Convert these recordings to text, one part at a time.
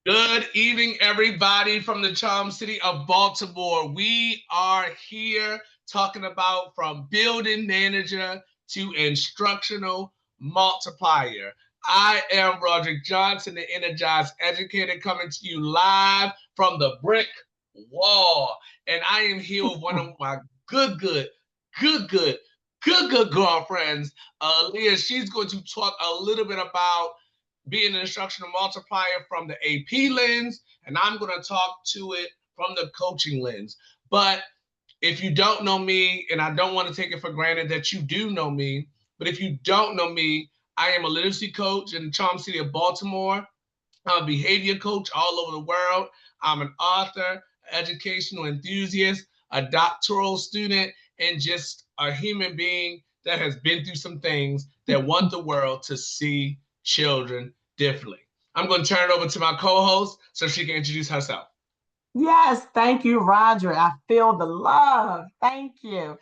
Good evening, everybody from the charm city of Baltimore. We are here talking about from building manager to instructional multiplier. I am Rodrick Johnson, the Energized Educator, coming to you live from the brick wall. And I am here with one of my good, good, good girlfriends, Alia. She's going to talk a little bit about being an instructional multiplier from the AP lens, and I'm going to talk to it from the coaching lens. But if you don't know me, and I don't want to take it for granted that you do know me, but if you don't know me, I am a literacy coach in the charm city of Baltimore. I'm a behavior coach all over the world. I'm an author, educational enthusiast, a doctoral student, and just a human being that has been through some things that want the world to see children differently. I'm going to turn it over to my co-host so she can introduce herself. Yes, thank you, Roger. I feel the love. Thank you.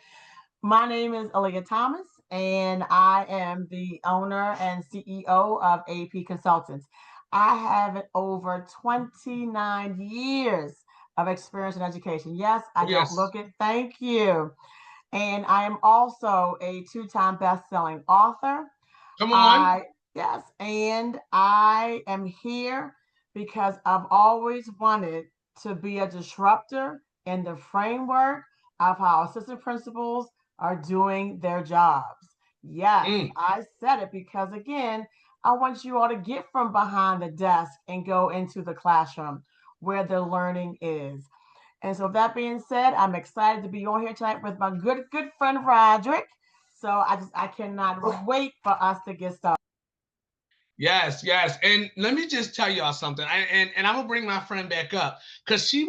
My name is Alia Thomas, and I am the owner and CEO of AP Consultants. I have over 29 years of experience in education. Yes, I Oh, don't yes. look it. Thank you. And I am also a two-time best-selling author. Come on. I yes, and I am here because I've always wanted to be a disruptor in the framework of how assistant principals are doing their jobs. Yes, Mm. I said it because again, I want you all to get from behind the desk and go into the classroom where the learning is. And so that being said, I'm excited to be on here tonight with my good friend Rodrick. So I cannot wait for us to get started. Yes, yes. And let me just tell y'all something. And I'm gonna bring my friend back up because she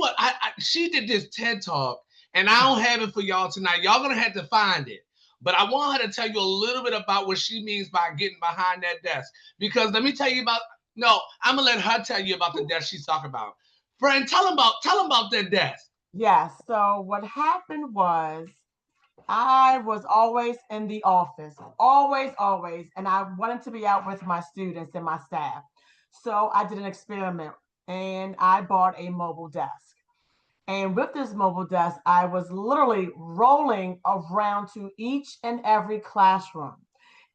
did this TED talk, and I don't have it for y'all tonight. Y'all gonna have to find it. But I want her to tell you a little bit about what she means by getting behind that desk. Because let me tell you about no, I'm gonna let her tell you about the desk she's talking about. Friend, tell them about that desk. Yes. So what happened was I was always in the office, always, and I wanted to be out with my students and my staff. So I did an experiment and I bought a mobile desk. And with this mobile desk, I was literally rolling around to each and every classroom.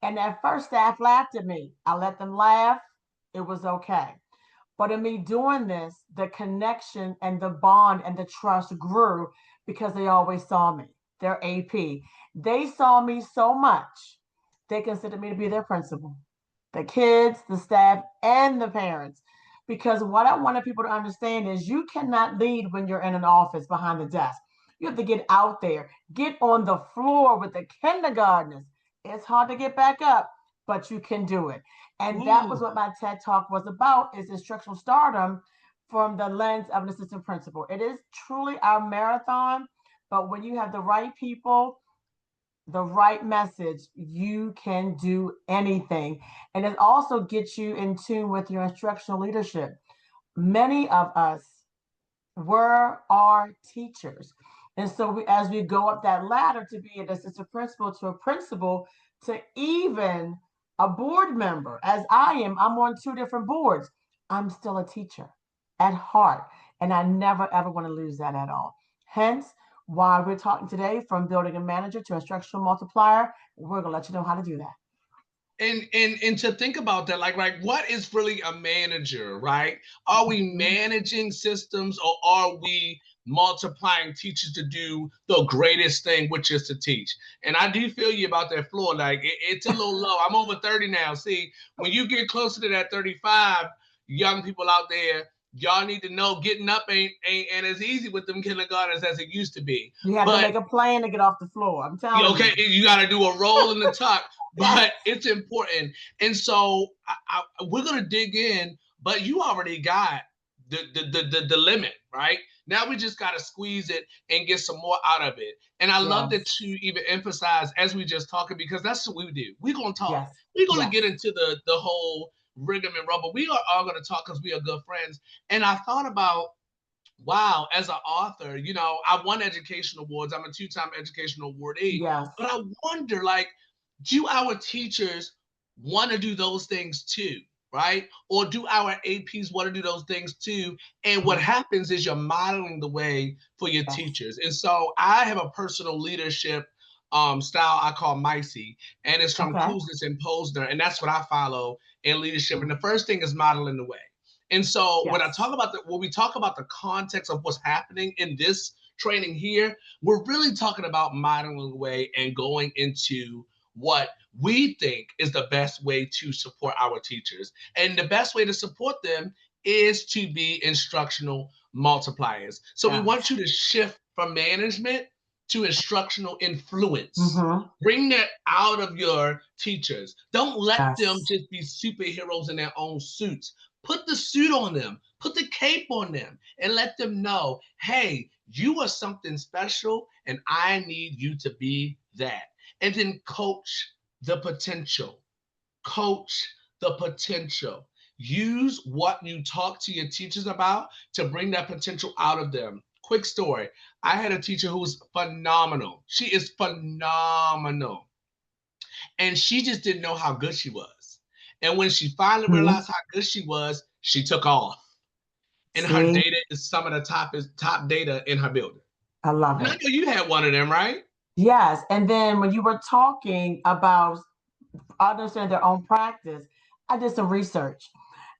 And at first, staff laughed at me. I let them laugh. It was okay. But in me doing this, the connection and the bond and the trust grew because they always saw me. Their AP. They saw me so much, they considered me to be their principal. The kids, the staff, and the parents. Because what I wanted people to understand is you cannot lead when you're in an office behind the desk. You have to get out there, get on the floor with the kindergartners. It's hard to get back up, but you can do it. And that was Ooh. what my TED Talk was about, is instructional stardom from the lens of an assistant principal. It is truly our marathon, but when you have the right people, the right message, you can do anything. And it also gets you in tune with your instructional leadership. Many of us were our teachers. And so as we go up that ladder to be an assistant principal to a principal to even a board member, as I am, I'm on two different boards. I'm still a teacher at heart. And I never, ever want to lose that at all. Hence, why we're talking today from building a manager to instructional multiplier. We're going to let you know how to do that. And to think about that, like what is really a manager, right? Are we managing systems, or are we multiplying teachers to do the greatest thing, which is to teach? And I do feel you about that floor. Like it's a little low. I'm over 30 now. See, when you get closer to that 35, young people out there, y'all need to know getting up ain't as easy with them kindergartnens as it used to be. You have to But make a plan to get off the floor. I'm telling okay, you. you got to do a roll in the tuck, Yes. but it's important. And so we're gonna dig in, but you already got the limit, right? Now we just got to squeeze it and get some more out of it. And I love Yes. that you even emphasize as we just talking, because that's what we do. We're gonna talk. Yes. We're gonna get Yes. into the whole rhythm and rubber. We are all gonna talk because we are good friends. And I thought about, wow, as an author, I won education awards. I'm a two-time education awardee. Yes. But I wonder, like, do our teachers want to do those things too? right? Or do our APs want to do those things too? And what happens is you're modeling the way for your Yes. teachers. And so I have a personal leadership style I call MICE, and it's from Okay. Kuznis and Posner, and that's what I follow in leadership. And the first thing is modeling the way. And so when I Yes. talk about when we talk about the context of what's happening in this training here, we're really talking about modeling the way and going into what we think is the best way to support our teachers. And the best way to support them is to be instructional multipliers. So we Yes. want you to shift from management to instructional influence. Mm-hmm. Bring that out of your teachers. Don't let them Yes. just be superheroes in their own suits. Put the suit on them, put the cape on them, and let them know, hey, you are something special, and I need you to be that. And then coach the potential. Coach the potential. Use what you talk to your teachers about to bring that potential out of them. Quick story. I had a teacher who was phenomenal. She is phenomenal. And she just didn't know how good she was. And when she finally Mm-hmm. realized how good she was, she took off. And her See, data is some of the top data in her building. I love And I it. know you had one of them, right? Yes. And then when you were talking about understanding their own practice, I did some research.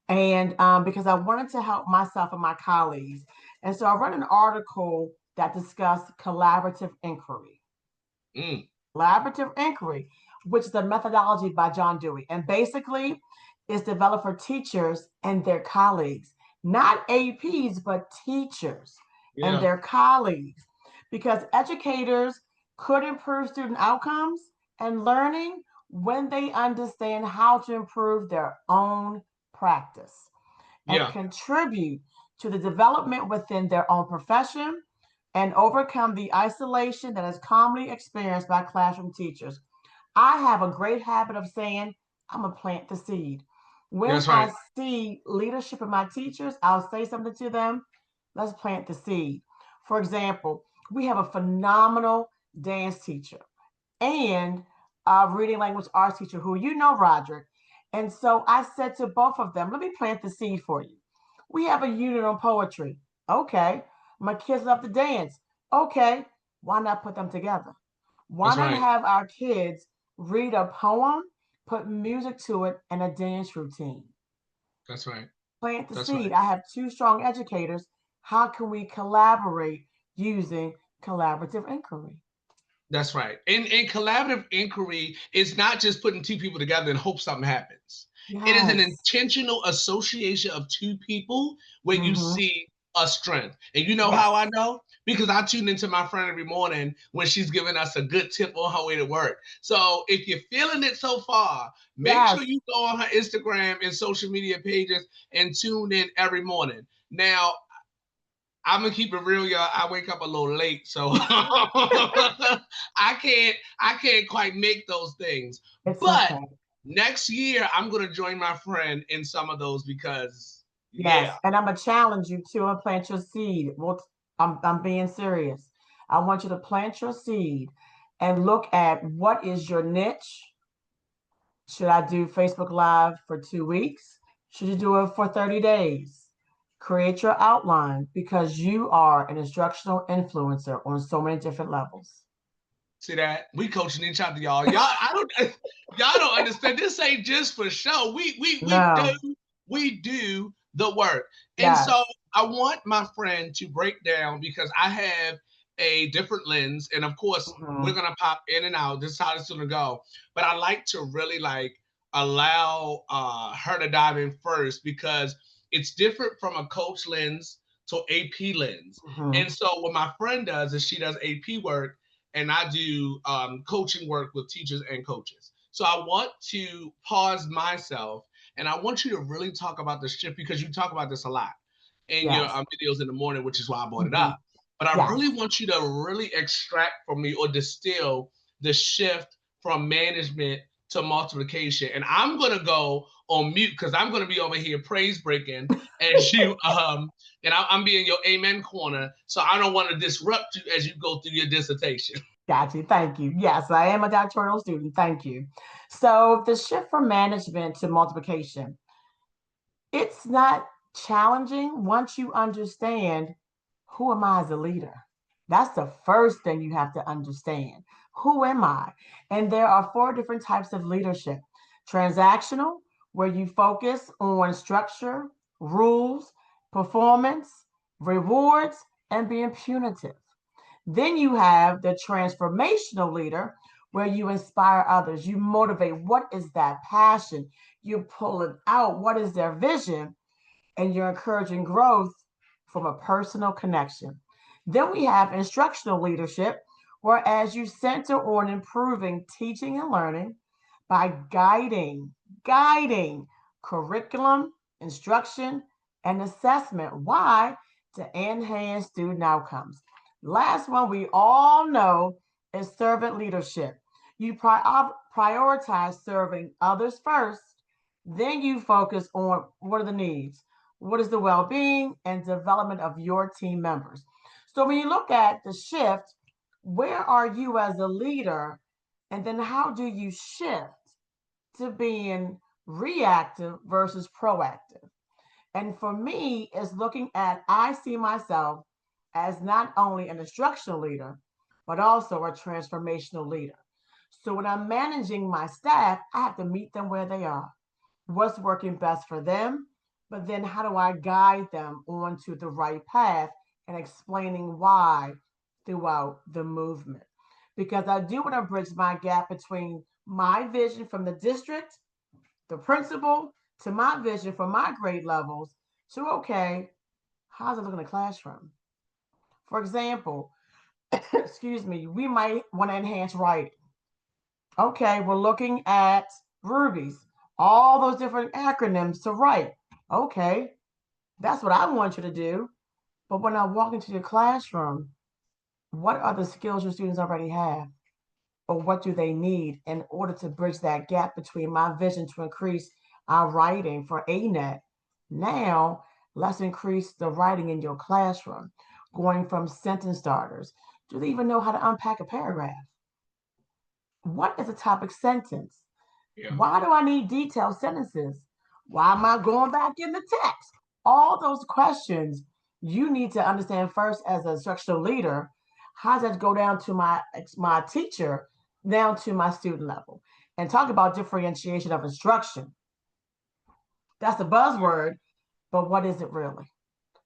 And because I wanted to help myself and my colleagues. And so I read an article that discussed collaborative inquiry. Mm, Collaborative inquiry, which is a methodology by John Dewey. And basically, it's developed for teachers and their colleagues, not APs, but teachers and yeah, their colleagues, because educators could improve student outcomes and learning when they understand how to improve their own practice and yeah, contribute to the development within their own profession and overcome the isolation that is commonly experienced by classroom teachers. I have a great habit of saying, I'm going to plant the seed. When that's right. I see leadership in my teachers, I'll say something to them. Let's plant the seed. For example, we have a phenomenal dance teacher and a reading language arts teacher who you know, Rodrick. And so I said to both of them, let me plant the seed for you. We have a unit on poetry. Okay. My kids love to dance. Okay. Why not put them together? Why That's not right. have our kids read a poem, put music to it, and a dance routine? That's right. Plant the That's right. seed. I have two strong educators. How can we collaborate using collaborative inquiry? That's right. And collaborative inquiry is not just putting two people together and hope something happens. It is an Yes. intentional association of two people where you Mm-hmm. see a strength. And you know Yes. how I know? Because I tune into my friend every morning when she's giving us a good tip on her way to work. So if you're feeling it so far, make Yes. sure you go on her Instagram and social media pages and tune in every morning. Now, I'm gonna keep it real, y'all. I wake up a little late, so I can't quite make those things. It's But okay. next year, I'm gonna join my friend in some of those because Yes. yeah, And I'm gonna challenge you to plant your seed. Well, I'm being serious. I want you to plant your seed and look at what is your niche. Should I do Facebook Live for 2 weeks? Should you do it for 30 days? Create your outline because you are an instructional influencer on so many different levels. see that we coaching each other, y'all. Y'all don't understand. This ain't just for show. No. We do the work, and Yes. so I want my friend to break down because I have a different lens, and of course we're Mm-hmm. gonna pop in and out. This is how it's gonna go. But I like to really like allow her to dive in first because it's different from a coach lens to AP lens. Mm-hmm. And so what my friend does is she does AP work and I do coaching work with teachers and coaches. So I want to pause myself and I want you to really talk about the shift because you talk about this a lot in your Yes. videos in the morning, which is why I brought it Mm-hmm. up. But I Yes. really want you to really extract from me or distill the shift from management to multiplication. And I'm gonna go on mute because I'm gonna be over here praise breaking as you and I'm being your amen corner. So I don't want to disrupt you as you go through your dissertation. Got you. Thank you. Yes, I am a doctoral student. Thank you. So the shift from management to multiplication. It's not challenging once you understand, who am I as a leader? That's the first thing you have to understand. Who am I? And there are four different types of leadership: transactional, where you focus on structure, rules, performance, rewards, and being punitive. Then you have the transformational leader, where you inspire others, you motivate. What is that passion? You pull it out. What is their vision? And you're encouraging growth from a personal connection. Then we have instructional leadership, whereas you center on improving teaching and learning by guiding curriculum, instruction, and assessment. Why? To enhance student outcomes. Last one we all know is servant leadership. You prioritize serving others first, then you focus on what are the needs, what is the well being and development of your team members. So when you look at the shift, where are you as a leader? And then how do you shift to being reactive versus proactive? And for me, it's looking at, I see myself as not only an instructional leader, but also a transformational leader. So when I'm managing my staff, I have to meet them where they are, what's working best for them, but then how do I guide them onto the right path and explaining why throughout the movement. Because I do want to bridge my gap between my vision from the district, the principal, to my vision from my grade levels to, okay, how's it look in the classroom? For example, excuse me, we might want to enhance writing. Okay, we're looking at rubies, all those different acronyms to write. Okay, that's what I want you to do. But when I walk into your classroom, what are the skills your students already have? Or what do they need in order to bridge that gap between my vision to increase our writing for ANET? Now, let's increase the writing in your classroom, going from sentence starters. Do they even know how to unpack a paragraph? What is a topic sentence? Yeah. Why do I need detailed sentences? Why am I going back in the text? All those questions you need to understand first as a instructional leader. How does that go down to my teacher, down to my student level? And talk about differentiation of instruction. That's a buzzword, but what is it really?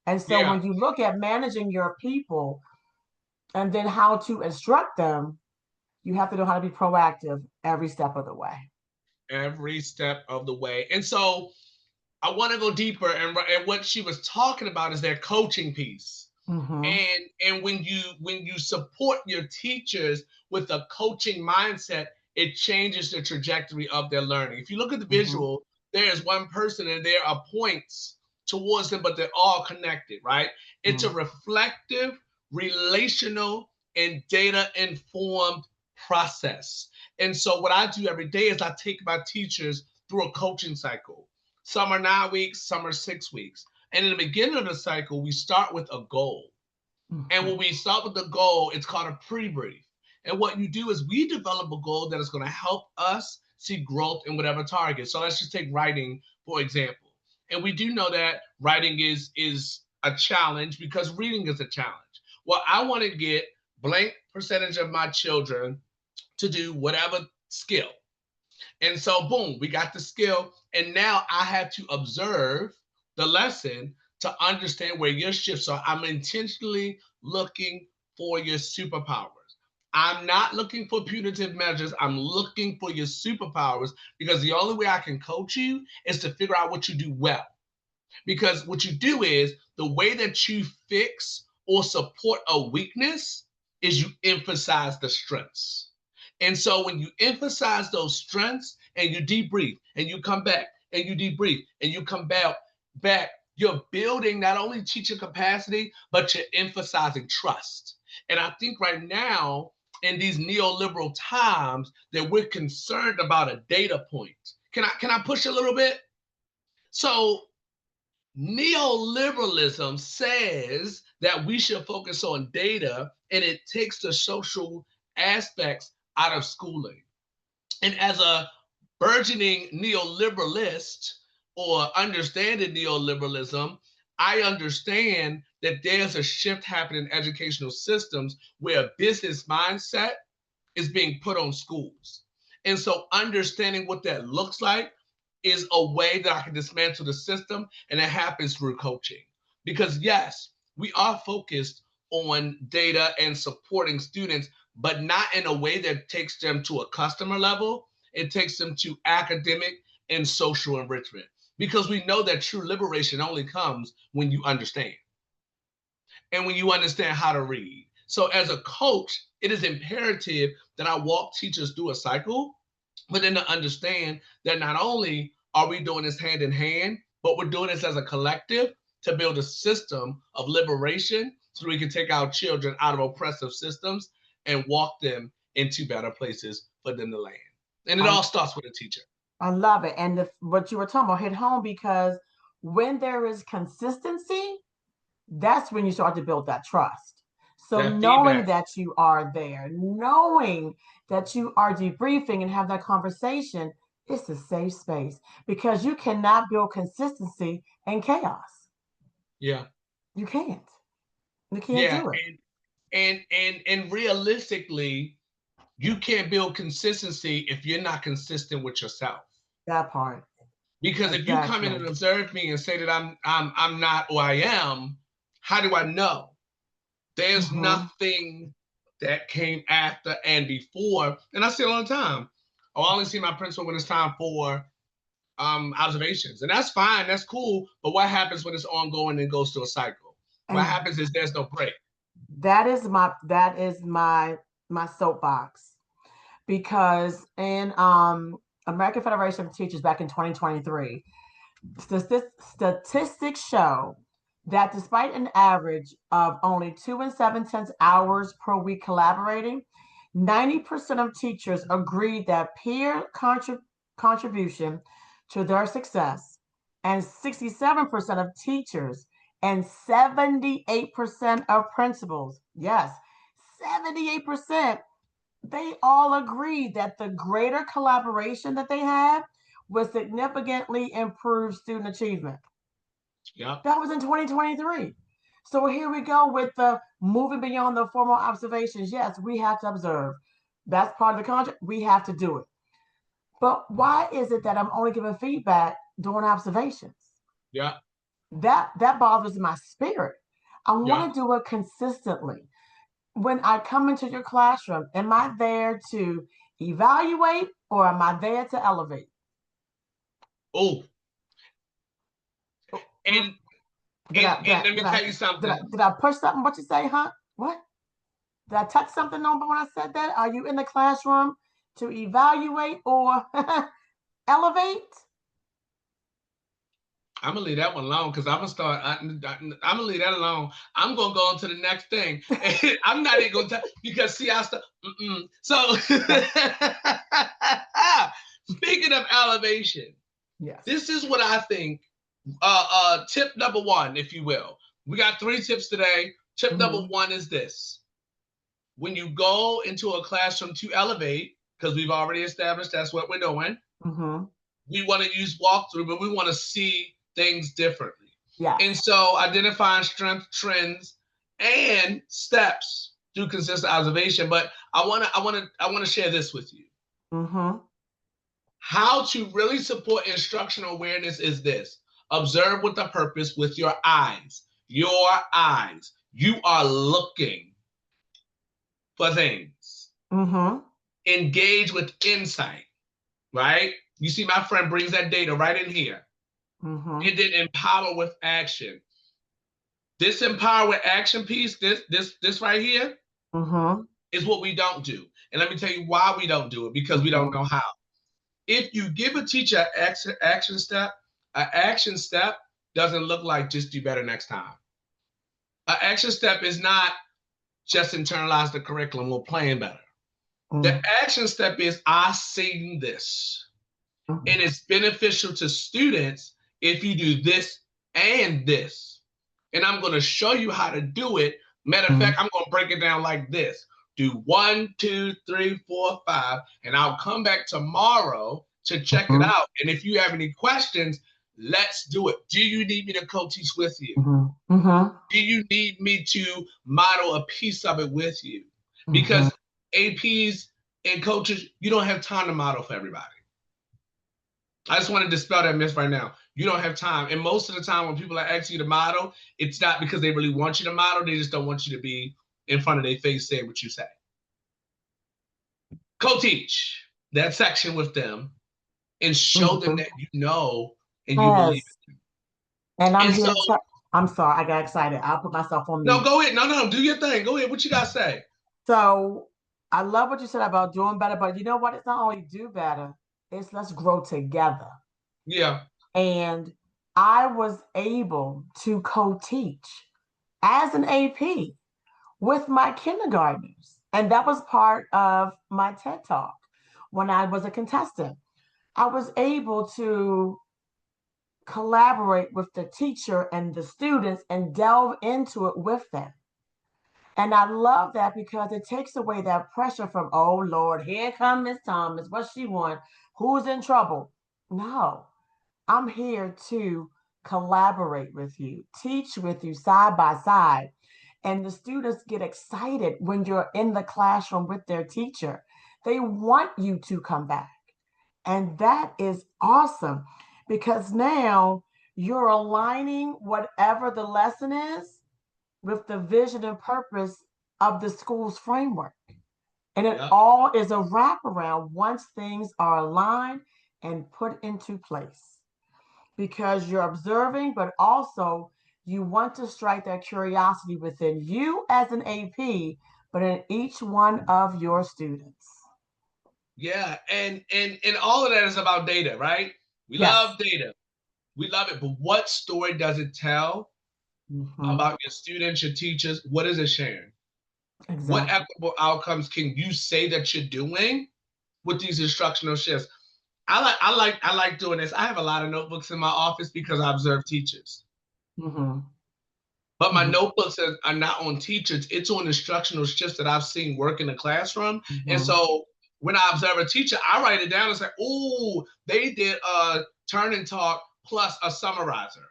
And so Yeah. when you look at managing your people and then how to instruct them, you have to know how to be proactive every step of the way. Every step of the way. And so I want to go deeper, and what she was talking about is their coaching piece. Mm-hmm. And when you support your teachers with a coaching mindset, it changes the trajectory of their learning. If you look at the Mm-hmm. visual, there is one person and there are points towards them, but they're all connected, right? It's a Mm-hmm. reflective, relational, and data informed process. And so what I do every day is I take my teachers through a coaching cycle. Some are 9 weeks, some are 6 weeks. And in the beginning of the cycle, we start with a goal. And when Mm-hmm. we start with the goal, it's called a pre-brief. And what you do is we develop a goal that is going to help us see growth in whatever target. So let's just take writing, for example. And we do know that writing is a challenge because reading is a challenge. Well, I want to get blank percentage of my children to do whatever skill. And so, boom, we got the skill. And now I have to observe the lesson to understand where your shifts are. I'm intentionally looking for your superpowers. I'm not looking for punitive measures. I'm looking for your superpowers because the only way I can coach you is to figure out what you do well. Because what you do is the way that you fix or support a weakness is you emphasize the strengths. And so when you emphasize those strengths and you debrief and you come back and you debrief and you come back, you're building not only teaching capacity, but you're emphasizing trust. And I think right now in these neoliberal times that we're concerned about a data point. Can I push a little bit? So neoliberalism says that we should focus on data and it takes the social aspects out of schooling. And as a burgeoning neoliberalist, or understanding neoliberalism, I understand that there's a shift happening in educational systems where a business mindset is being put on schools. And so understanding what that looks like is a way that I can dismantle the system, and it happens through coaching. Because yes, we are focused on data and supporting students, but not in a way that takes them to a customer level. It takes them to academic and social enrichment. Because we know that true liberation only comes when you understand and when you understand how to read. So as a coach, it is imperative that I walk teachers through a cycle, but then to understand that not only are we doing this hand in hand, but we're doing this as a collective to build a system of liberation so we can take our children out of oppressive systems and walk them into better places for them to land. And it all starts with a teacher. I love it. And what you were talking about hit home, because when there is consistency, that's when you start to build that trust. So That knowing feedback. that you are there, knowing that you are debriefing and have that conversation, it's a safe space, because you cannot build consistency in chaos. Yeah. You can't. You can't Yeah. do it. And realistically, you can't build consistency if you're not consistent with yourself. That part. Because if you come in Exactly. and observe me and say that I'm not or I am, how do I know? There's Mm-hmm. nothing that came after and before. And I see it all the time. Oh, I only see my principal when it's time for observations. And that's fine, that's cool. But what happens when it's ongoing and goes through a cycle? What And happens is there's no break. that is my soapbox, because in American Federation of Teachers back in 2023, statistics show that despite an average of only 2 and 7/10 hours per week collaborating, 90% of teachers agreed that peer contribution to their success, and 67% of teachers and 78% of principals, yes, 78%, they all agreed that the greater collaboration that they had would significantly improve student achievement. Yeah. That was in 2023. So here we go with the moving beyond the formal observations. Yes, we have to observe. That's part of the contract. We have to do it. But why is it that I'm only giving feedback during observations? Yeah. That bothers my spirit. I Yeah. want to do it consistently. When I come into your classroom, am I there to evaluate or am I there to elevate? Oh, Mm, and Did and I did and I let me did I tell you did I something. did I push something? What you say, huh? What? Did I touch something on when I said that? Are you in the classroom to evaluate or elevate? I'm gonna leave that one alone because I'm gonna start. I'm gonna leave that alone. I'm gonna go on to the next thing. I'm not even gonna tell because see, I start. So, speaking of elevation, Yes. this is what I think. Tip number one, if you will. We got 3 tips today. Tip number Mm-hmm. one is this: when you go into a classroom to elevate, because we've already established that's what we're doing. Mm-hmm. We want to use walkthrough, but we want to see things differently. And Yes. so identifying strength trends and steps through consistent observation. But I want to share this with you. Mm-hmm. How to really support instructional awareness is this: observe with a purpose with your eyes. Your eyes. You are looking for things. Mm-hmm. Engage with insight, right? You see, my friend brings that data right in here. Mm-hmm. And then empower with action. This empower with action piece, this right here, Mm-hmm. is what we don't do. And let me tell you why we don't do it, because we don't Mm-hmm. know how. If you give a teacher an action step doesn't look like just do better next time. An action step is not just internalize the curriculum or plan better. The Mm-hmm. action step is I seen this. And it's beneficial to students if you do this and this. And I'm going to show you how to do it. Matter of Mm-hmm. fact, I'm going to break it down like this: do 1, 2, 3, 4, 5, and I'll come back tomorrow to check it Mm-hmm. out. And if you have any questions, Let's do it. Do you need me to co-teach with you? Mm-hmm. Mm-hmm. Do you need me to model a piece of it with you? Mm-hmm. Because APs and coaches, you don't have time to model for everybody. I just want to dispel that myth right now. You don't have time. And most of the time when people are asking you to model, it's not because they really want you to model. They just don't want you to be in front of their face saying what you say. Co-teach that section with them and show them Mm-hmm. that you know and you believe Yes. it. And I'm And here so, to tell. I'm sorry, I got excited. I'll put myself on no, mute. go ahead. No, do your thing. Go ahead. What you got to say? So I love what you said about doing better, but you know what? It's not only do better, it's let's grow together. Yeah. And I was able to co-teach as an AP with my kindergartners. And that was part of my TED Talk when I was a contestant. I was able to collaborate with the teacher and the students and delve into it with them. And I love that because it takes away that pressure from, oh Lord, here comes Miss Thomas. What she want? Who's in trouble? No, I'm here to collaborate with you, teach with you side by side. And the students get excited when you're in the classroom with their teacher. They want you to come back. And that is awesome because now you're aligning whatever the lesson is with the vision and purpose of the school's framework. And it Yeah. all is a wraparound once things are aligned and put into place because you're observing, but also you want to strike that curiosity within you as an AP, but in each one of your students. Yeah. And all of that is about data, right? We Yes. love data. We love it. But what story does it tell Mm-hmm. about your students, your teachers? What is it sharing? What Exactly. equitable outcomes can you say that you're doing with these instructional shifts? I like doing this. I have a lot of notebooks in my office because I observe teachers. Mm-hmm. But my Mm-hmm. notebooks are not on teachers, it's on instructional shifts that I've seen work in the classroom. And Mm-hmm. so when I observe a teacher, I write it down and say, oh, they did a turn and talk plus a summarizer.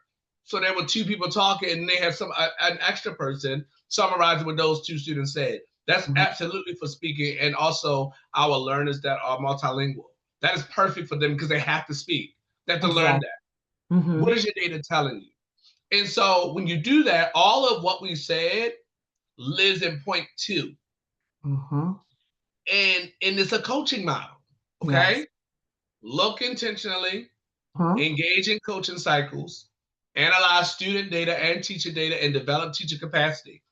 So there were two people talking and they had an extra person summarizing what those two students said. That's Mm-hmm. absolutely for speaking and also our learners that are multilingual. That is perfect for them because they have to speak. They have to learn Exactly. that. Mm-hmm. What is your data telling you? And so when you do that, all of what we said lives in point two. Mm-hmm. And it's a coaching model. Yes. Okay. Look intentionally, Mm-hmm. engage in coaching cycles, analyze student data and teacher data, and develop teacher capacity.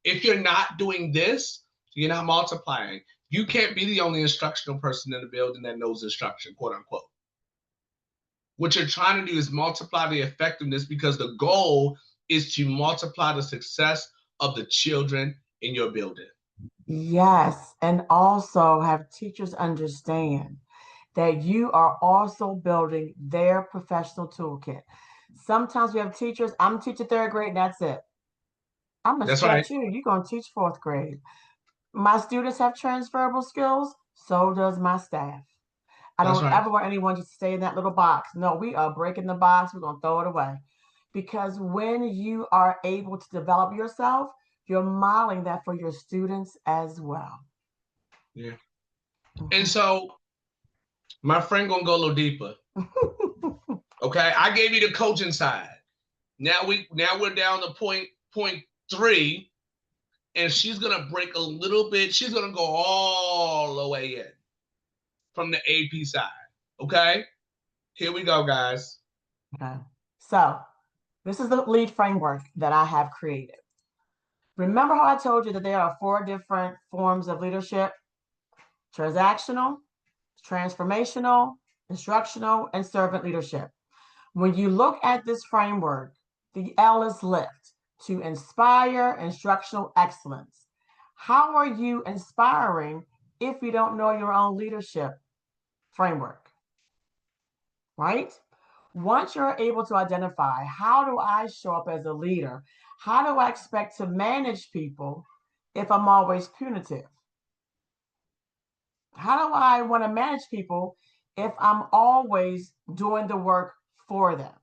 If you're not doing this, you're not multiplying. You can't be the only instructional person in the building that knows instruction, quote unquote. What you're trying to do is multiply the effectiveness because the goal is to multiply the success of the children in your building. Yes. And also have teachers understand that you are also building their professional toolkit. Sometimes we have teachers, I'm teaching third grade, and that's it. I'm going to That's right. stretch you. You're going to teach fourth grade. My students have transferable skills, so does my staff. I That's don't right. ever want anyone to stay in that little box. No, we are breaking the box. We're going to throw it away. Because when you are able to develop yourself, you're modeling that for your students as well. Yeah. And Mhm. so my friend gonna go a little deeper. Okay. I gave you the coaching side. Now we're down to point three, and she's gonna break a little bit. She's gonna go all the way in from the AP side. Okay. Here we go, guys. Okay. So, this is the lead framework that I have created. Remember how I told you that there are four different forms of leadership: transactional, transformational, instructional, and servant leadership. When you look at this framework, the L is lift to inspire instructional excellence. How are you inspiring if you don't know your own leadership framework, right? Once you're able to identify how do I show up as a leader, how do I expect to manage people if I'm always punitive? How do I want to manage people if I'm always doing the work for them?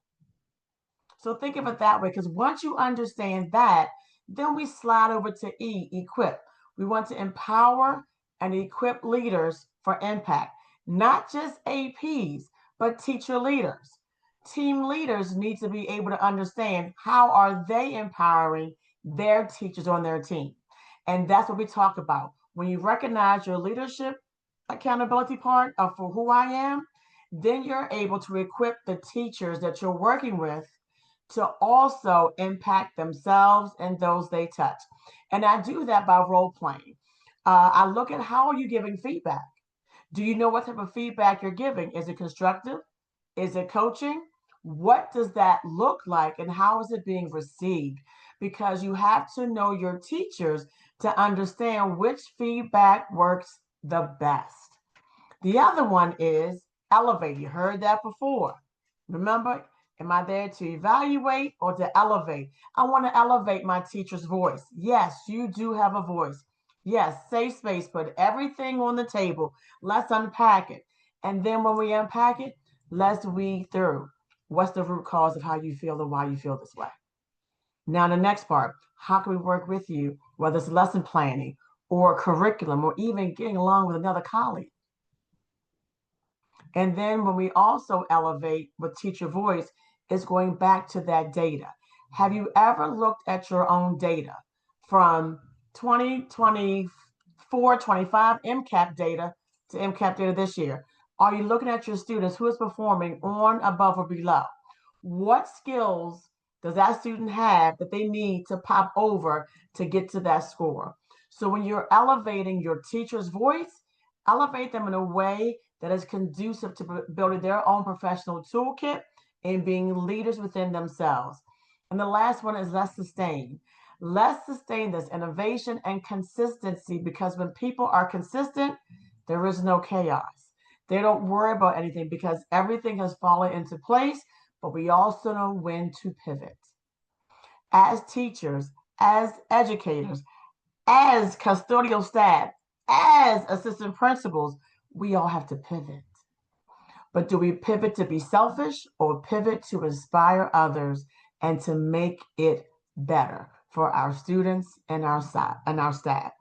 So think of it that way, because once you understand that, then we slide over to E, equip. We want to empower and equip leaders for impact, not just APs, but teacher leaders. Team leaders need to be able to understand how are they empowering their teachers on their team. And that's what we talk about. When you recognize your leadership accountability part of for who I am, then you're able to equip the teachers that you're working with to also impact themselves and those they touch. And I do that by role playing. I look at how are you giving feedback? Do you know what type of feedback you're giving? Is it constructive? Is it coaching? What does that look like and how is it being received? Because you have to know your teachers to understand which feedback works the best. The other one is elevate. You heard that before. Remember, am I there to evaluate or to elevate? I want to elevate my teacher's voice. Yes, you do have a voice. Yes, safe space, put everything on the table. Let's unpack it. And then when we unpack it, let's weed through what's the root cause of how you feel and why you feel this way. Now, the next part, how can we work with you, whether it's lesson planning or curriculum or even getting along with another colleague? And then when we also elevate with teacher voice, it's going back to that data. Have you ever looked at your own data from 2024, 25 MCAP data to MCAP data this year? Are you looking at your students who is performing on, above, or below? What skills does that student have that they need to pop over to get to that score? So when you're elevating your teacher's voice, elevate them in a way that is conducive to building their own professional toolkit and being leaders within themselves. And the last one is let's sustain. Let's sustain this innovation and consistency because when people are consistent, there is no chaos. They don't worry about anything because everything has fallen into place, but we also know when to pivot. As teachers, as educators, as custodial staff, as assistant principals, we all have to pivot. But do we pivot to be selfish or pivot to inspire others and to make it better for our students and our staff?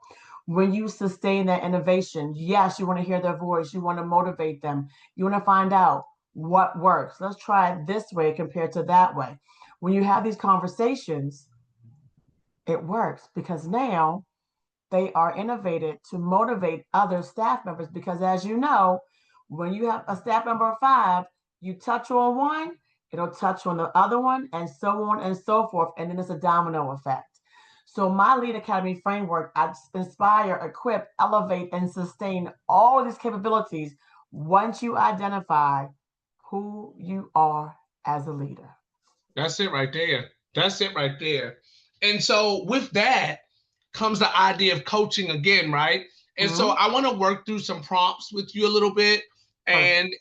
When you sustain that innovation, yes, you want to hear their voice, you want to motivate them, you want to find out what works. Let's try it this way compared to that way. When you have these conversations, it works because now they are innovated to motivate other staff members because as you know, when you have a staff member of 5, you touch on one, it'll touch on the other one, and so on and so forth. And then it's a domino effect. So my Lead Academy framework, I inspire, equip, elevate, and sustain all of these capabilities once you identify who you are as a leader. That's it right there. That's it right there. And so with that comes the idea of coaching again, right? And so I want to work through some prompts with you a little bit. And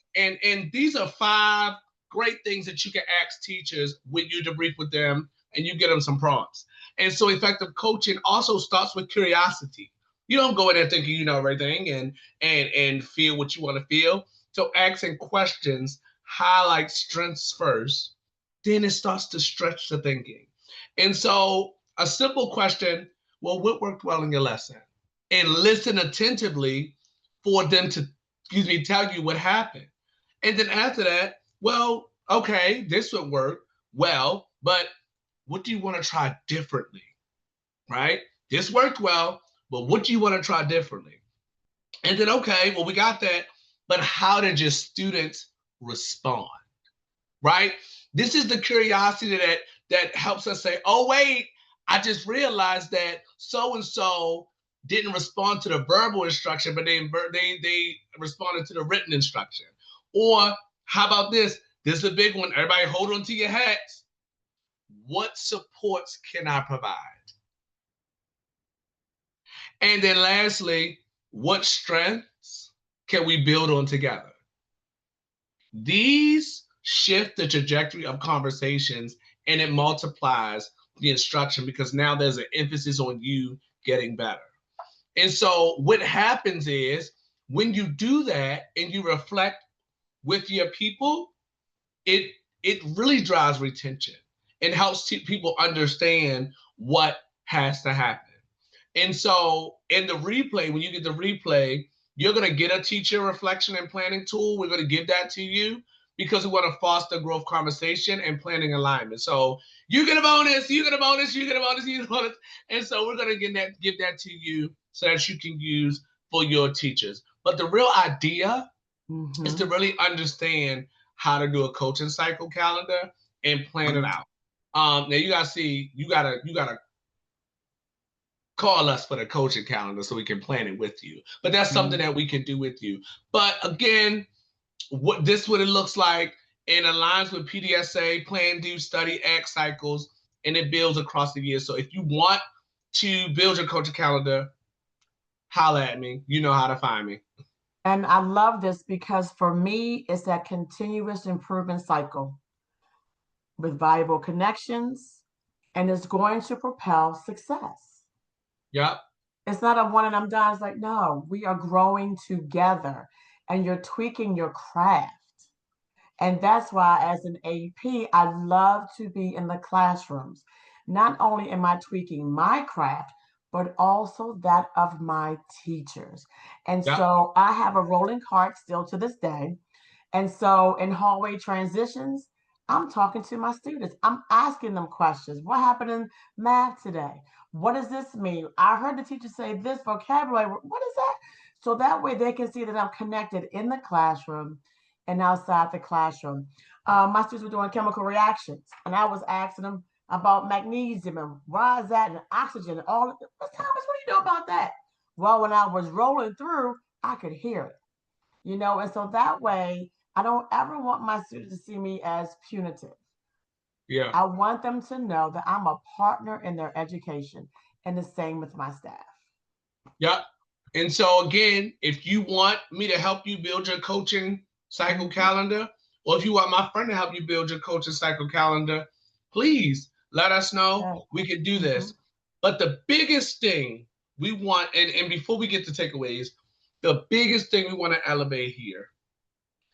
these are 5 great things that you can ask teachers when you debrief with them and you get them some prompts. And so effective coaching also starts with curiosity. You don't go in there thinking you know everything and feel what you want to feel. So asking questions highlight strengths first, then it starts to stretch the thinking. And so a simple question, well, what worked well in your lesson? And listen attentively for them to, tell you what happened. And then after that, well, okay, this would work well, but what do you want to try differently, right? This worked well, but what do you want to try differently? And then, okay, well, we got that, but how did your students respond, right? This is the curiosity that helps us say, oh, wait, I just realized that so-and-so didn't respond to the verbal instruction, but they responded to the written instruction. Or how about this? This is a big one. Everybody hold on to your hats. What supports can I provide? And then lastly, what strengths can we build on together? These shift the trajectory of conversations and it multiplies the instruction because now there's an emphasis on you getting better. And so what happens is when you do that and you reflect with your people, it really drives retention. and helps people understand what has to happen. And so in the replay, when you get the replay, you're going to get a teacher reflection and planning tool. We're going to give that to you because we want to foster growth conversation and planning alignment. So you get a bonus, you get a bonus, you get a bonus, you get a bonus. And so we're going to give that to you so that you can use for your teachers. But the real idea is to really understand how to do a coaching cycle calendar and plan it out. Now you gotta see, you gotta call us for the coaching calendar so we can plan it with you. But that's something that we can do with you. But again, what it looks like, and aligns with PDSA, plan, do, study, act cycles, and it builds across the year. So if you want to build your coaching calendar, holla at me. You know how to find me. And I love this because for me, it's that continuous improvement cycle with valuable connections, and it's going to propel success. Yep. It's not a one and I'm done. It's like, no, we are growing together and you're tweaking your craft. And that's why, as an AP, I love to be in the classrooms. Not only am I tweaking my craft, but also that of my teachers. And Yep. so I have a rolling cart still to this day. And so in hallway transitions, I'm talking to my students. I'm asking them questions. What happened in math today? What does this mean? I heard the teacher say this vocabulary. What is that? So that way they can see that I'm connected in the classroom and outside the classroom. My students were doing chemical reactions, and I was asking them about magnesium and why is that and oxygen and all. Thomas, what do you know about that? Well, when I was rolling through, I could hear it, and so that way I don't ever want my students to see me as punitive. Yeah. I want them to know that I'm a partner in their education, and the same with my staff. Yep. And so again, if you want me to help you build your coaching cycle calendar, or if you want my friend to help you build your coaching cycle calendar, please let us know. We can do this. But the biggest thing we want, and before we get to takeaways, the biggest thing we want to elevate here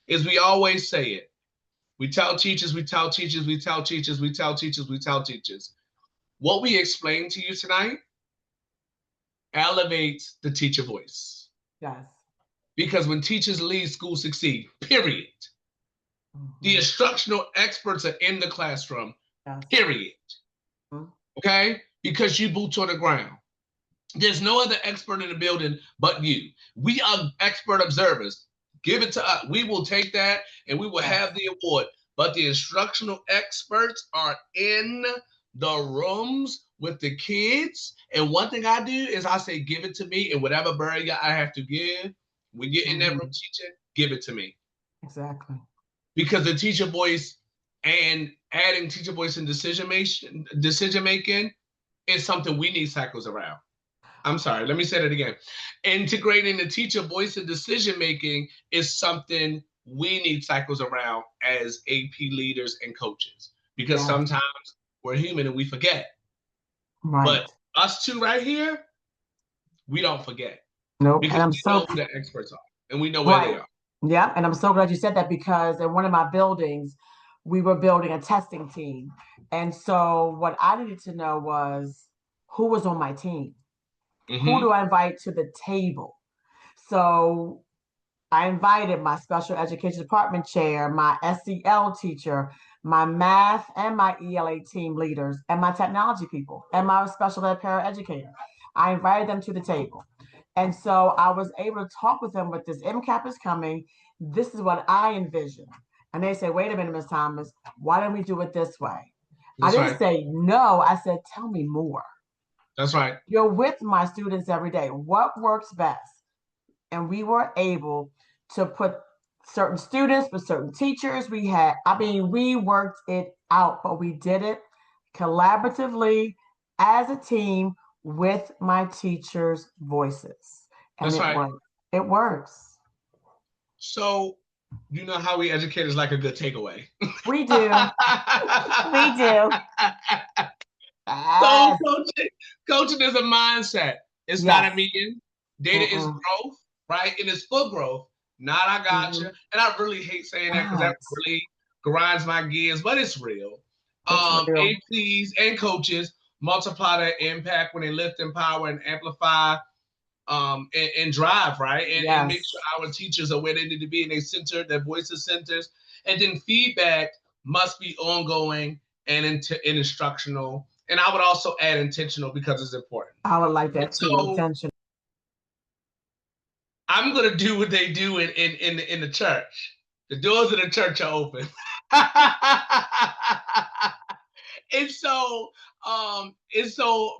is we always say it. We tell teachers, we tell teachers, we tell teachers, we tell teachers, we tell teachers. What we explained to you tonight elevates the teacher voice. Yes. Because when teachers lead, schools succeed, period. The instructional experts are in the classroom, period. Okay? Because you boots on the ground. There's no other expert in the building but you. We are expert observers. Give it to us. We will take that and we will have the award. But the instructional experts are in the rooms with the kids. And one thing I do is I say, give it to me. And whatever barrier I have to give, when you're in that room teaching, give it to me. Exactly. Because the teacher voice and adding teacher voice in decision making is something we need cycles around. I'm sorry, let me say that again. Integrating the teacher voice and decision making is something we need cycles around as AP leaders and coaches, because sometimes we're human and we forget. Right. But us two right here, we don't forget. Nope. Because we know who the experts are and we know where they are. Yeah, and I'm so glad you said that because in one of my buildings, we were building a testing team. And so what I needed to know was who was on my team? Who do I invite to the table? So I invited my special education department chair, my SEL teacher, my math and my ELA team leaders, and my technology people, and my special ed paraeducator. I invited them to the table. And so I was able to talk with them with this MCAP is coming. This is what I envision. And they say, wait a minute, Ms. Thomas, why don't we do it this way? I didn't say no. I said, tell me more. That's right. You're with my students every day. What works best? And we were able to put certain students with certain teachers. We worked it out, but we did it collaboratively as a team with my teachers' voices. And it works. So, you know how we educators like a good takeaway. We do. We do. So coaching is a mindset. It's not a meeting. Data is growth, right? And it's for growth. Not I got you. And I really hate saying that because that really grinds my gears, but it's real. APs and coaches multiply their impact when they lift, empower, and amplify and drive, right? And make sure our teachers are where they need to be and they center their voices centers. And then feedback must be ongoing and instructional. And I would also add intentional because it's important. I would like that too, so intentional. I'm gonna do what they do in the church. The doors of the church are open. And so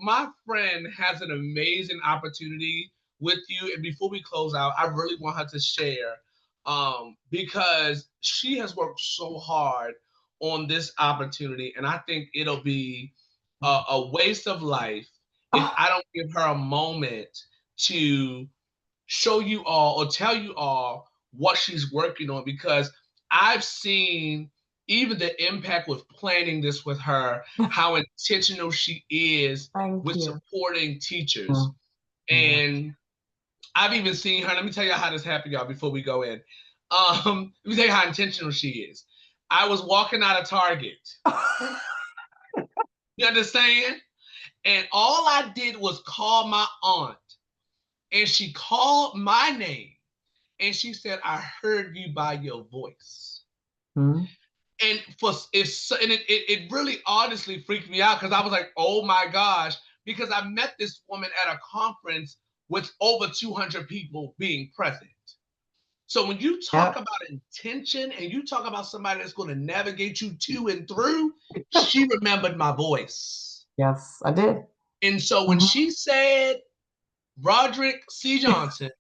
my friend has an amazing opportunity with you. And before we close out, I really want her to share because she has worked so hard on this opportunity, and I think it'll be a waste of life if I don't give her a moment to show you all or tell you all what she's working on, because I've seen even the impact with planning this with her, how intentional she is with supporting teachers. And I've even seen her, let me tell you how this happened, y'all, before we go in. Let me tell you how intentional she is. I was walking out of Target. You understand? And all I did was call my aunt. And she called my name. And she said, I heard you by your voice. And it really honestly freaked me out because I was like, oh my gosh, because I met this woman at a conference with over 200 people being present. So when you talk about intention and you talk about somebody that's going to navigate you to and through, she remembered my voice. Yes, I did. And so when she said, Rodrick C. Johnson,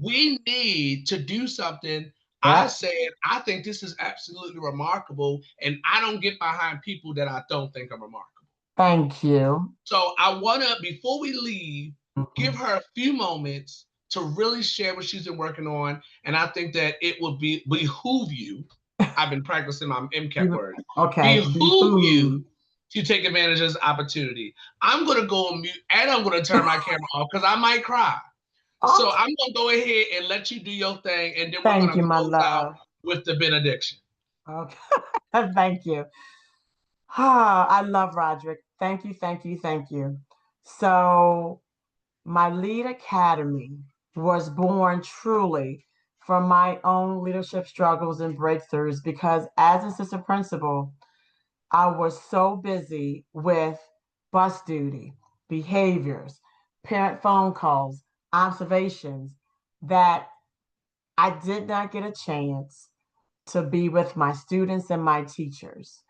we need to do something. I said, I think this is absolutely remarkable, and I don't get behind people that I don't think are remarkable. Thank you. So I want to, before we leave, give her a few moments to really share what she's been working on, and I think that it will behoove you. I've been practicing my MCAT word. Okay. Behoove you to take advantage of this opportunity. I'm going to go on mute, and I'm going to turn my camera off because I might cry. So I'm going to go ahead and let you do your thing, and then we're going to close out with the benediction. Okay. Thank you. I love Rodrick. Thank you, thank you, thank you. So my Lead Academy was born truly from my own leadership struggles and breakthroughs because as assistant principal, I was so busy with bus duty, behaviors, parent phone calls, observations that I did not get a chance to be with my students and my teachers.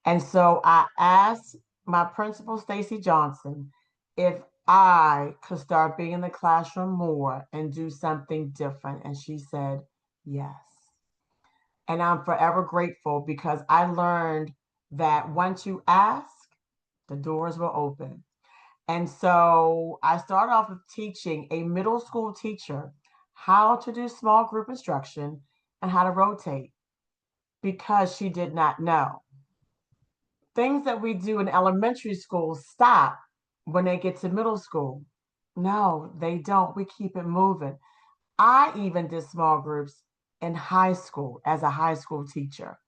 And so I asked my principal, Stacy Johnson, if I could start being in the classroom more and do something different. And she said, yes. And I'm forever grateful because I learned that once you ask, the doors will open. And so I started off with teaching a middle school teacher how to do small group instruction and how to rotate because she did not know. Things that we do in elementary school stop when they get to middle school. No, they don't. We keep it moving. I even did small groups in high school as a high school teacher.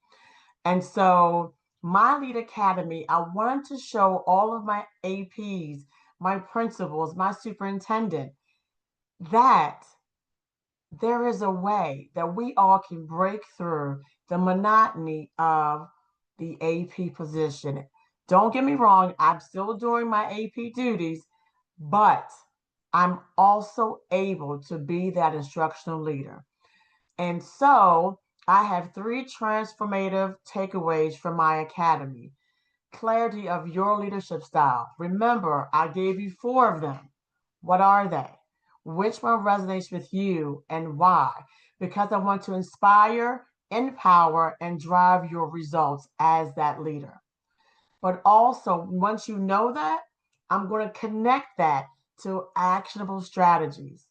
And so my Lead Academy, I wanted to show all of my APs, my principals, my superintendent, that there is a way that we all can break through the monotony of the AP position. Don't get me wrong, I'm still doing my AP duties, but I'm also able to be that instructional leader. And so I have 3 transformative takeaways from my academy. Clarity of your leadership style. Remember, I gave you 4 of them. What are they? Which one resonates with you and why? Because I want to inspire, empower, and drive your results as that leader. But also, once you know that, I'm going to connect that to actionable strategies.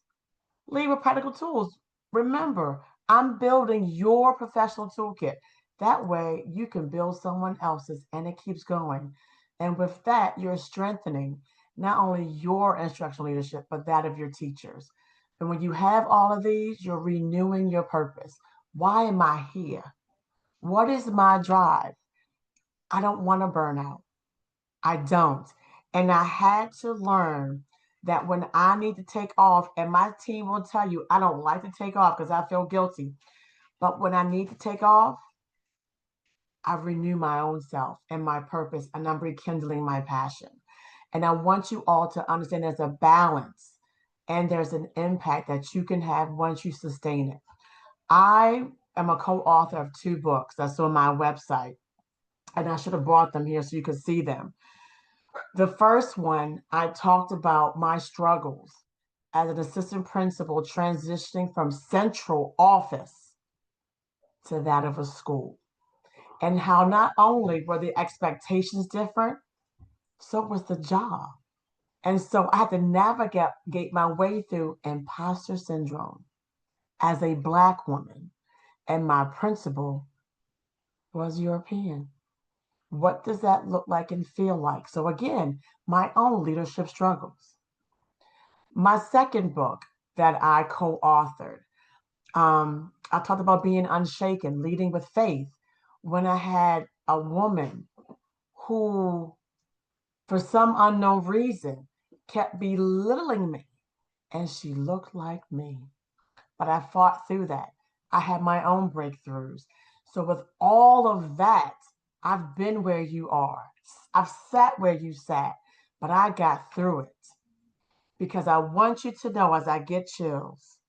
Lead with practical tools. Remember, I'm building your professional toolkit. That way, you can build someone else's and it keeps going. And with that, you're strengthening not only your instructional leadership, but that of your teachers. And when you have all of these, you're renewing your purpose. Why am I here? What is my drive? I don't want to burn out. I don't. And I had to learn that when I need to take off, and my team will tell you, I don't like to take off because I feel guilty. But when I need to take off, I renew my own self and my purpose, and I'm rekindling my passion. And I want you all to understand there's a balance and there's an impact that you can have once you sustain it. I am a co author of 2 books that's on my website, and I should have brought them here so you could see them. The first one, I talked about my struggles as an assistant principal transitioning from central office to that of a school, and how not only were the expectations different, so was the job. And so I had to navigate my way through imposter syndrome as a Black woman, and my principal was European. What does that look like and feel like? So, again, my own leadership struggles. My second book that I co authored, I talked about being unshaken, leading with faith, when I had a woman who, for some unknown reason, kept belittling me, and she looked like me. But I fought through that. I had my own breakthroughs. So, with all of that, I've been where you are. I've sat where you sat, but I got through it because I want you to know as I get chills,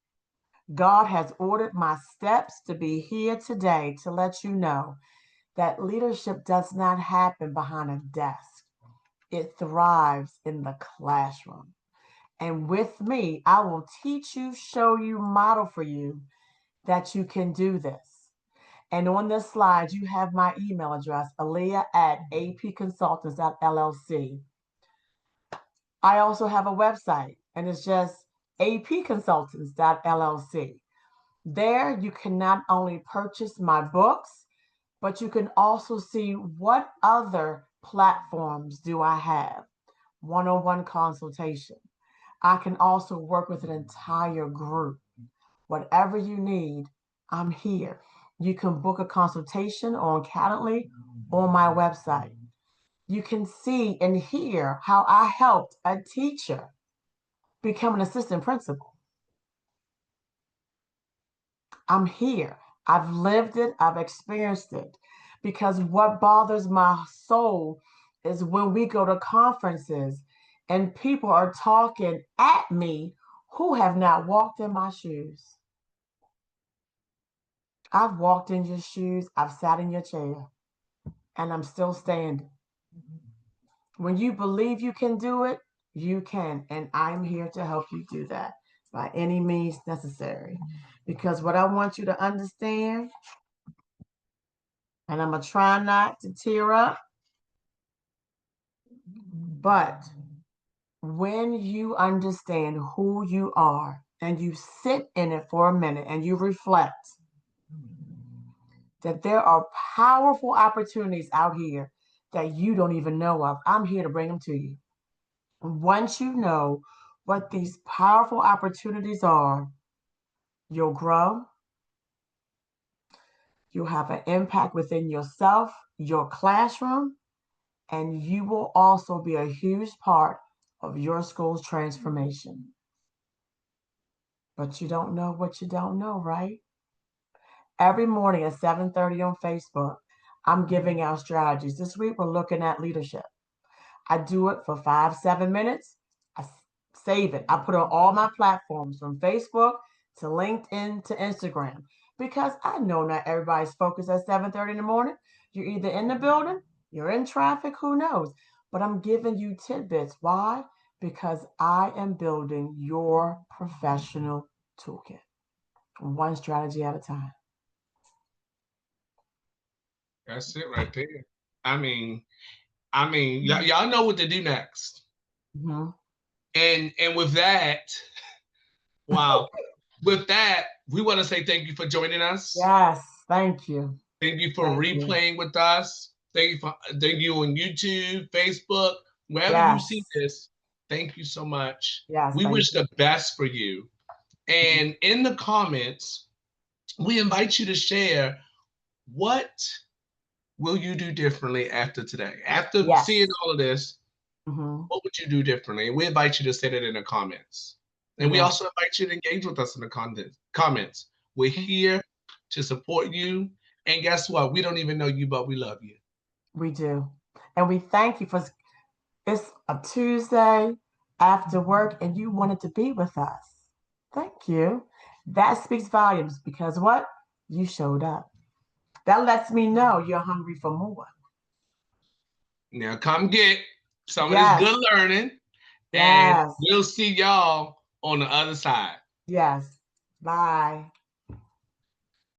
God has ordered my steps to be here today to let you know that leadership does not happen behind a desk. It thrives in the classroom. And with me, I will teach you, show you, model for you that you can do this. And on this slide, you have my email address, Alia at apconsultants.llc. I also have a website, and it's just apconsultants.llc. There, you can not only purchase my books, but you can also see what other platforms do I have. One-on-one consultation. I can also work with an entire group. Whatever you need, I'm here. You can book a consultation on Calendly on my website. You can see and hear how I helped a teacher become an assistant principal. I'm here. I've lived it, I've experienced it. Because what bothers my soul is when we go to conferences and people are talking at me who have not walked in my shoes. I've walked in your shoes, I've sat in your chair, and I'm still standing. When you believe you can do it, you can. And I'm here to help you do that by any means necessary. Because what I want you to understand, and I'm going to try not to tear up, but when you understand who you are and you sit in it for a minute and you reflect that there are powerful opportunities out here that you don't even know of, I'm here to bring them to you. Once you know what these powerful opportunities are, you'll grow, you'll have an impact within yourself, your classroom, and you will also be a huge part of your school's transformation. But you don't know what you don't know, right? Every morning at 7:30 on Facebook, I'm giving out strategies. This week, we're looking at leadership. I do it for 5, 7 minutes. I save it. I put it on all my platforms from Facebook to LinkedIn to Instagram because I know not everybody's focused at 7:30 in the morning. You're either in the building, you're in traffic, who knows? But I'm giving you tidbits. Why? Because I am building your professional toolkit, one strategy at a time. That's it right there. I mean, y'all know what to do next. Mhm. And with that, wow. With that, we want to say thank you for joining us. Yes, thank you. Thank you for Thank you. replaying with us. Thank you on YouTube, Facebook, wherever you Yes, see this. Thank you so much. yes, We thank wish you. the best for you. And in the comments, we invite you to share what will you do differently after today? After Yes. seeing all of this, Mm-hmm. what would you do differently? And we invite you to say that in the comments. And we Yeah. also invite you to engage with us in the comments. We're here to support you. And guess what? We don't even know you, but we love you. We do. And we thank you for it's a Tuesday after work and you wanted to be with us. Thank you. That speaks volumes because what? You showed up. That lets me know you're hungry for more. Now come get some of this Yes. good learning, and Yes. we'll see y'all on the other side. Yes. Bye.